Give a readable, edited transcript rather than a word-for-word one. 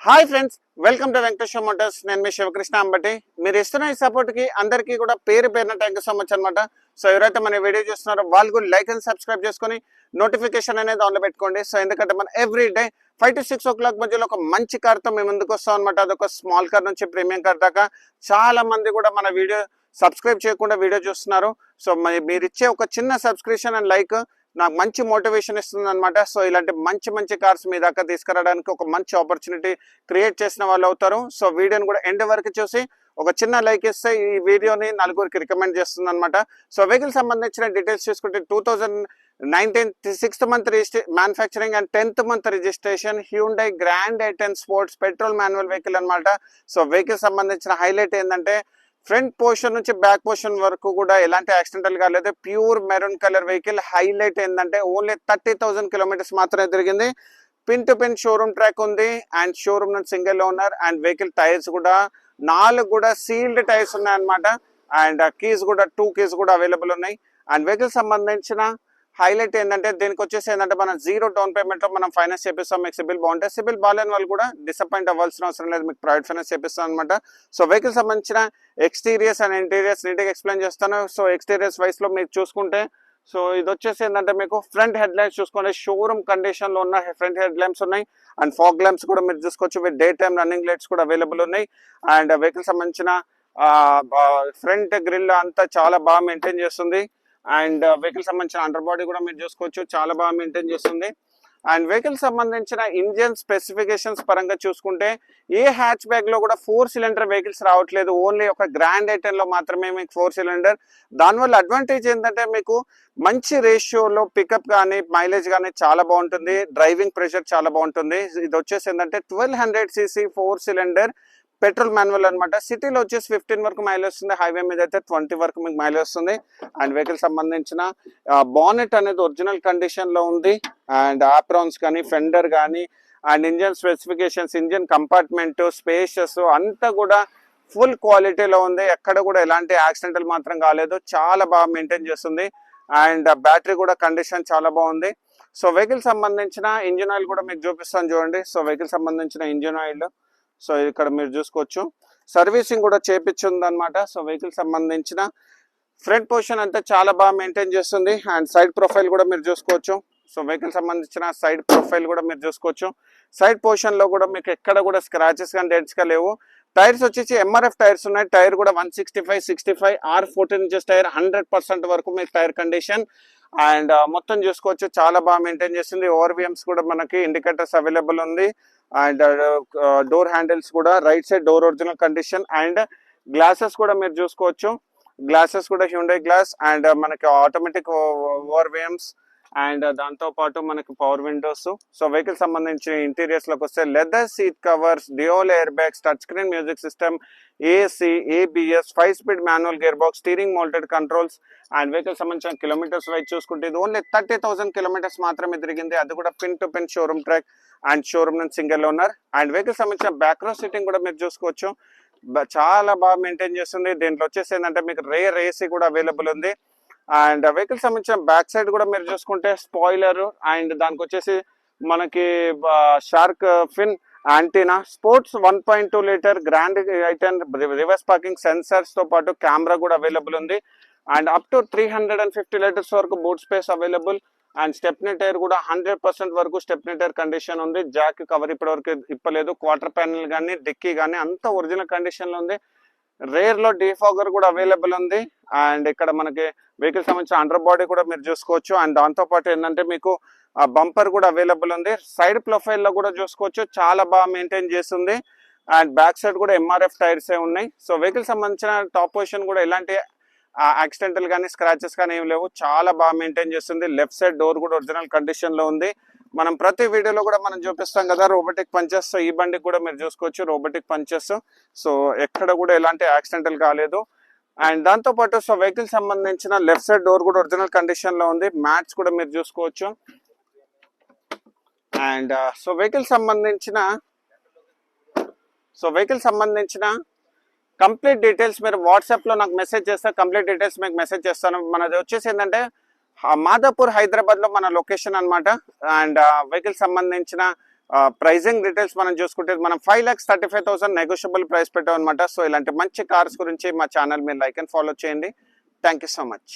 Hi friends, welcome to Venkateswara Motors. నేను మీ శివకృష్ణ అంబటి. మీరు ఇస్తున్న ఈ సపోర్ట్ కి అందరికీ కూడా పేరు పేరున థ్యాంక్ యూ సో మచ్ అనమాట. సో ఎవరైతే మన వీడియో చూస్తున్నారో వాళ్ళు కూడా లైక్ అండ్ సబ్స్క్రైబ్ చేసుకొని నోటిఫికేషన్ అనేది ఆన్లో పెట్టుకోండి. సో ఎందుకంటే మనం ఎవ్రీ డే 5 to 6 o'clock మధ్యలో ఒక మంచి కార్తో మేము ముందుకు వస్తాం అనమాట. అదొక స్మాల్ కార్ నుంచి ప్రీమియం కార్ దాకా చాలా మంది కూడా మన వీడియో సబ్స్క్రైబ్ చేయకుండా వీడియో చూస్తున్నారు. సో మీరు ఇచ్చే ఒక చిన్న సబ్స్క్రిప్షన్ అండ్ లైక్ నాకు మంచి మోటివేషన్ ఇస్తుంది అనమాట. సో ఇలాంటి మంచి మంచి కార్స్ మీ దాకా తీసుకురావడానికి ఒక మంచి ఆపర్చునిటీ క్రియేట్ చేసిన వాళ్ళు అవుతారు. సో వీడియోని కూడా ఎండ్ వరకు చూసి ఒక చిన్న లైక్ ఇస్తే ఈ వీడియోని నలుగురికి రికమెండ్ చేస్తుంది అనమాట. సో వెహికల్ సంబంధించిన డీటెయిల్స్ చూసుకుంటే 2019 6th month manufacturing and 10th month registration Hyundai grand i10 sports petrol manual vehicle అనమాట. సో వెహికల్ సంబంధించిన హైలైట్ ఏంటంటే ఫ్రంట్ పోర్షన్ నుంచి బ్యాక్ పోర్షన్ వరకు కూడా ఎలాంటి యాక్సిడెంటల్ కాలేదు. Pure maroon colour vehicle. Highlight ఏంటంటే ఓన్లీ 30,000 kilometers మాత్రమే తిరిగింది. Pin to pin showroom track ఉంది అండ్ షోరూమ్ నుంచి single owner and vehicle tyres కూడా 4 కూడా సీల్డ్ టైర్స్ ఉన్నాయన్నమాట. అండ్ కీస్ కూడా 2 keys కూడా అవైలబుల్ ఉన్నాయి. అండ్ వెహికల్ సంబంధించిన హైలైట్ ఏంటంటే దీనికి వచ్చేసి ఏంటంటే మనం 0 down payment లో మనం ఫైనాన్స్ చేపిస్తాం. మీకు సిబిల్ బాగుంటే, సిబిల్ బాగాలేని వాళ్ళు కూడా డిసప్పాయింట్ అవ్వాల్సిన అవసరం లేదు, మీకు ప్రైవేట్ ఫైనాన్స్ చేపిస్తాం అనమాట. సో వెహికల్ సంబంధించిన ఎక్స్టీరియర్స్ అండ్ ఇంటీరియర్స్ నీట్గా ఎక్స్ప్లెయిన్ చేస్తాను. సో ఎక్స్టీరియర్స్ వైస్ లో మీరు చూసుకుంటే సో ఇది వచ్చేసి ఏంటంటే మీకు ఫ్రంట్ హెడ్ లైట్స్ చూసుకుంటే షోరూమ్ కండిషన్ లో ఉన్న ఫ్రంట్ హెడ్ ల్యాంప్స్ ఉన్నాయి అండ్ ఫాగ్ ల్యాంప్స్ కూడా మీరు చూసుకోవచ్చు. With day time running lights కూడా అవైలబుల్ ఉన్నాయి. అండ్ వెహికల్ సంబంధించిన ఫ్రంట్ గ్రిల్ అంతా చాలా బాగా మెయింటైన్ చేస్తుంది. అండ్ వెహికల్ సంబంధించిన అండర్ బాడీ కూడా మీరు చూసుకోవచ్చు, చాలా బాగా మెయింటైన్ చేస్తుంది. అండ్ వెహికల్ సంబంధించిన ఇంజిన్ స్పెసిఫికేషన్స్ పరంగా చూసుకుంటే ఏ హ్యాచ్ బ్యాగ్ లో కూడా 4 cylinder వెహికల్స్ రావట్లేదు. ఓన్లీ ఒక గ్రాండ్ i10 లో మాత్రమే మీకు 4 cylinder. దానివల్ల అడ్వాంటేజ్ ఏంటంటే మీకు మంచి రేషియోలో పికప్ కానీ మైలేజ్ కానీ చాలా బాగుంటుంది. డ్రైవింగ్ ప్రెషర్ చాలా బాగుంటుంది. ఇది వచ్చేసి ఏంటంటే 1200 cc 4 cylinder పెట్రోల్ మాన్యువల్ అనమాట. సిటీలో వచ్చేసి 15 వరకు మైలేజ్ వస్తుంది, హైవే మీద అయితే 20 వరకు మీకు మైలేజ్ వస్తుంది. అండ్ వెహికల్ సంబంధించిన బానెట్ అనేది ఒరిజినల్ కండిషన్ లో ఉంది. అండ్ ఆప్రాన్స్ కానీ ఫెండర్ కానీ and engine specifications, engine compartment, spacious అంతా కూడా ఫుల్ క్వాలిటీలో ఉంది. ఎక్కడ కూడా ఎలాంటి యాక్సిడెంటల్ మాత్రం కాలేదు, చాలా బాగా మెయింటైన్ చేస్తుంది. అండ్ బ్యాటరీ కూడా కండిషన్ చాలా బాగుంది. సో వెహికల్ సంబంధించిన ఇంజిన్ ఆయిల్ కూడా మీకు చూపిస్తాను చూడండి. సో వెహికల్ సంబంధించిన ఇంజిన్ ఆయిల్ సో ఇక్కడ మీరు చూసుకోవచ్చు, సర్వీసింగ్ కూడా చేపించింది అనమాట. సో వెహికల్ సంబంధించిన ఫ్రంట్ పొజిషన్ అంతా చాలా బాగా మెయింటైన్ చేస్తుంది. అండ్ సైడ్ ప్రొఫైల్ కూడా మీరు చూసుకోవచ్చు. సో వెహికల్ సంబంధించిన సైడ్ ప్రొఫైల్ కూడా మీరు చూసుకోవచ్చు. సైడ్ పొజిషన్ లో కూడా మీకు ఎక్కడ కూడా స్క్రాచెస్ కానీ డెంట్స్ గా లేవు. టైర్స్ వచ్చేసి ఎంఆర్ఎఫ్ టైర్స్ ఉన్నాయి. టైర్ కూడా 165/65 R14 ఇంచెస్ టైర్, 100% వరకు మీకు టైర్ కండిషన్. అండ్ మొత్తం చూసుకోవచ్చు, చాలా బాగా మెయింటైన్ చేస్తుంది. ఓఆర్విఎమ్స్ కూడా మనకి ఇండికేటర్స్ అవైలబుల్ ఉంది. అండ్ డోర్ హ్యాండిల్స్ కూడా right side door original condition. And glasses కూడా మీరు చూసుకోవచ్చు, గ్లాసెస్ కూడా హ్యూండై గ్లాస్. అండ్ మనకి ఆటోమేటిక్ ఓఆర్విఎమ్స్ అండ్ దాంతో పాటు మనకి పవర్ విండోస్. సో వెహికల్ సంబంధించిన ఇంటీరియర్స్ లోకి వస్తే leather seat covers, dual air bags, touch screen music system, AC, ABS, 5-speed manual gear box, steering mounted controls. And vehicle సంబంధించిన kilometres wise చూసుకుంటే ఇది only 30,000 kilometers మాత్రమే తిరిగింది. అది కూడా pin to pin showroom track and showroom నుంచి single owner. And vehicle సంబంధించిన back రో సీటింగ్ కూడా మీరు చూసుకోవచ్చు, చాలా బాగా మెయింటైన్ చేస్తుంది. దీంట్లో వచ్చేసి ఏంటంటే మీకు రేర్ ఏసీ కూడా అవైలబుల్ ఉంది. అండ్ వెహికల్ సంబంధించిన బ్యాక్ సైడ్ కూడా మీరు చూసుకుంటే స్పాయిలర్ అండ్ దానికి వచ్చేసి మనకి shark fin antenna, sports 1.2 liter grand i10 reverse parking sensors తో పాటు కెమెరా కూడా అవైలబుల్ ఉంది. అండ్ అప్ టు 350 liters వరకు boot space available. And stepney tyre కూడా 100% వరకు స్టెప్నీ టైర్ కండిషన్ ఉంది. జాక్ కవర్ ఇప్పటి వరకు ఇప్పలేదు. క్వార్టర్ ప్యానెల్ కానీ డిక్కీ కానీ అంతా ఒరిజినల్ కండిషన్ లో ఉంది. రేర్ లో డీఫాగర్ కూడా అవైలబుల్ ఉంది. అండ్ ఇక్కడ మనకి వెహికల్ సంబంధించిన అండర్ బాడీ కూడా మీరు చూసుకోవచ్చు. అండ్ దాంతో పాటు ఏంటంటే మీకు బంపర్ కూడా అవైలబుల్ ఉంది. సైడ్ ప్రొఫైల్ లో కూడా చూసుకోవచ్చు, చాలా బాగా మెయింటైన్ చేస్తుంది. అండ్ బ్యాక్ సైడ్ కూడా ఎంఆర్ఎఫ్ టైర్స్ ఉన్నాయి. సో వెహికల్ సంబంధించిన టాప్ పొజిషన్ కూడా ఎలాంటి యాక్సిడెంటల్ కానీ స్క్రాచెస్ కానీ ఏం లేవు, చాలా బాగా మెయింటైన్ చేస్తుంది. లెఫ్ట్ సైడ్ డోర్ కూడా ఒరిజినల్ కండిషన్ లో ఉంది. మనం ప్రతి వీడియోలో కూడా మనం చూపిస్తాం కదా రోబోటిక్ పంచెస్. ఈ బండికి కూడా మీరు చూసుకోవచ్చు రోబోటిక్ పంచెస్. సో ఎక్కడ కూడా ఎలాంటి యాక్సిడెంటల్ కాలేదు. అండ్ దాంతో పాటు సో వెహికల్ సంబంధించిన లెఫ్ట్ సైడ్ డోర్ కూడా ఒరిజినల్ కండిషన్ లో ఉంది. మ్యాట్స్ కూడా మీరు చూసుకోవచ్చు. అండ్ సో వెహికల్ సంబంధించిన కంప్లీట్ డీటెయిల్స్ మీరు వాట్సాప్ లో నాకు మెసేజ్ చేస్తే కంప్లీట్ డీటెయిల్స్ మీకు మెసేజ్ చేస్తాను. మనది వచ్చేసి ఏంటంటే మాదాపూర్ హైదరాబాద్ లో మన లొకేషన్ అనమాట. అండ్ వెహికల్ సంబంధించిన ప్రైజింగ్ డీటెయిల్స్ మనం చూసుకుంటే మనం 5,35,000 నెగోషియబుల్ ప్రైస్ పెట్టాం అనమాట. సో ఇలాంటి మంచి కార్స్ గురించి మా ఛానల్ మీరు లైక్ అండ్ ఫాలో చేయండి. Thank you so much.